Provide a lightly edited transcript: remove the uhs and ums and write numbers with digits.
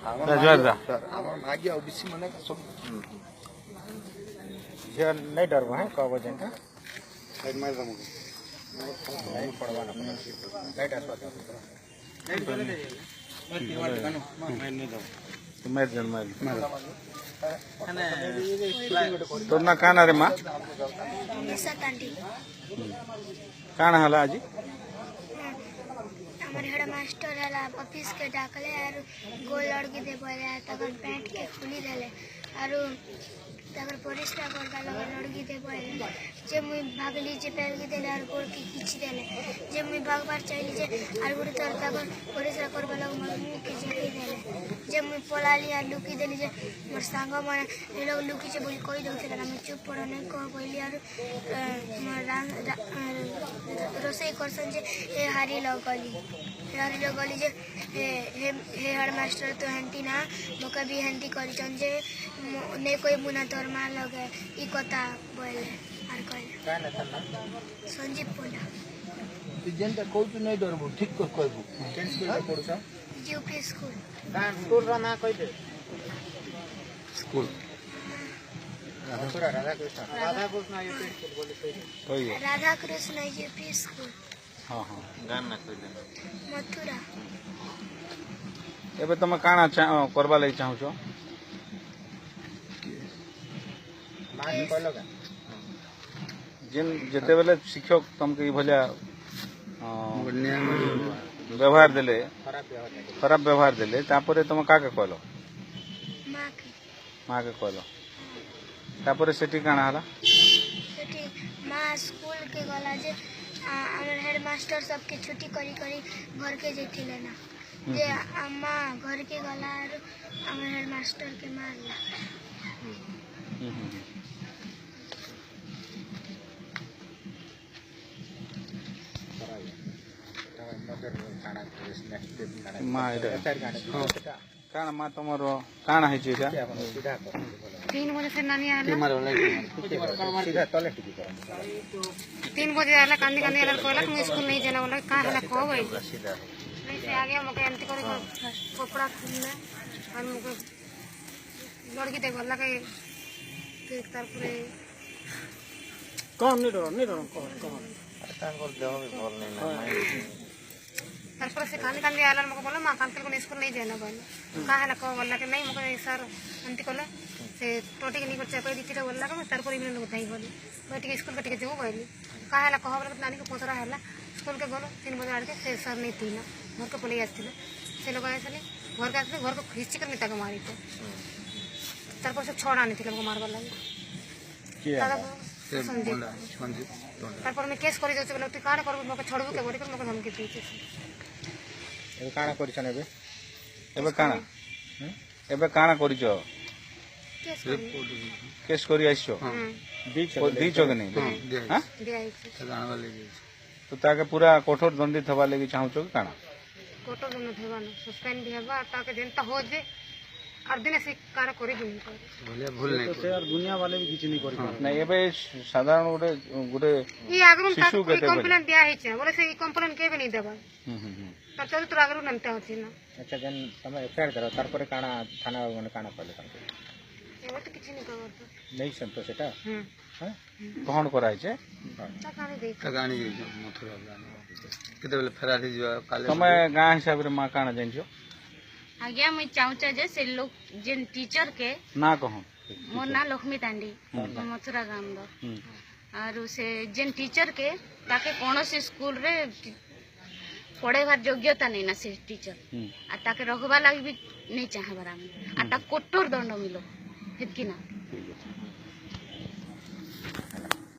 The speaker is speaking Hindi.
मागी ओबीसी माने सब जे नहीं डर है कब जेनका साइड मार दम नहीं पड़वा ना लाइट आसवा नहीं चले दे टीवार दुकान नहीं दो मार जन मार तो ना काना रे मां निशा तांडी काना हला आज हमारे हेड मास्टर हला ऑफिस के डाकले और गोल लड़की दे बोले तकर पैंट के खुली देले और तकर परिस्रा करता लगे लड़की दे बोले जे मुई भागली जे पैर के देले और गोल के खींच देले जे मुई भागबार चाहली जे और गोड़ तर तकर परिस्रा करबा लगे मुंह के जेकी देले जे मुई पलाली और लुकी देली जे मोर संग माने ए लोग लुकी जे बोली कोई दउथला हम चुप पड़ो नहीं कह बोली और मोर रोसई करसन जे ए हारी लगली जे हे हेड मास्टर तो हेंटी ना मोका भी हेंटी करिचन जे ने कोई मुना तोर मार लगे ई कथा बोले आर कहले काना था संजीव पोला जेनका कोई तो नहीं डरबो ठीक को कहबो केन स्कूल में पढुछा यूपी स्कूल कान स्कूल रा ना कहि दे school Radha Krishna UP school बोले कोई राधा कृष्ण यूपी स्कूल हां हां गान ना कहि दे मथुरा एबे तुम काना करबा लई चाहू छो मां कहलो का जिन जते बेले शिक्षक तुमके ई भलिया व्यवहार देले खराब व्यवहार देले तापरे तुम काके कहलो मां के कहलो तापरे सेठी काना हला सेठी मां स्कूल के गला जे हमर हेड मास्टर सबके छुट्टी करी करी घर के जेथिले ना जे अम्मा घर के गला और हमर हेड मास्टर के मारला काना मां तमरो काना है जेटा 3 बजे से नानी आला सीधा तले टिकी कर 3 बजे आला कांदी कांदी आला कहला तुम स्कूल नहीं जाना बोला का हला खो गई नहीं से आगे मके एंटी करे कपड़ा खुलना और मके लड़की देख बोला के फिर तार पूरे कौन नहीं डरो कौन तांकर देह भी बोल नहीं ना तारपर से कांदी कांदी आला मके बोला मां कांकल को स्कूल नहीं जाना बोला का हला को बोला के नहीं मके सर एंटी कहला से टोटी के निकल चपई दीती बोला के तारपर इने लोग थाई बोली बैठ के स्कूल कटे जेबो कहली का हला कह बोला नानी को पोतरा हला स्कूल के गलो 3 बजे आके से सर नहीं थी ना घर को पले आछले से लोग आए थे घर के आते घर को खींच कर नेता को मारी थे तारपर से छोड़ आनी थी लोग मारबा लगे तारपर में केस करी देते बोले तू काने करबो मके छोड़बो के बोली कर मके धमकी दीते ए काना करिछन एबे काना करिछो केस करी आइछो दीछो के नहीं हां जाना लगे तो ताके पूरा कठोर दंडी थबा लगी चाहू छो काना कठोर दंड थबा न सस्पेंड दिहबा ताके जनता हो जे और दिन से कार करी भी नहीं बोले भूल नहीं तो यार दुनिया वाले भी किछ नहीं करी नहीं एबे साधारण गुडे ई आगरु शिशु के कंप्लेंट दिया है छे बोले से ई कंप्लेंट के भी नहीं देबा तर चल तो आगरु नंते होची ना अच्छा जन તમે એફઆઈઆર કરો તાર પર કાણા થાના મને કાણા પડે તમને એવો તો किछ नहीं करत नहीं संतोष एटा हां कोन कराय छे तगानी दे मथुरा जाने केते बेले फेरारी जो काले તમે गां हिसाब रे मा काણા जानिछो आज्ञा मैं चाहूचा जे से लोग जेन टीचर के ना कहो मोर ना लक्ष्मी तांडी मथुरा गाम दो और से जेन टीचर के ताके कोनोसी स्कूल रे पढ़ेबार योग्यता नहीं ना से टीचर आ ताके रखबा लागि भी नहीं चाहबार हम आ ता कठोर दंड मिलो हेतकी ना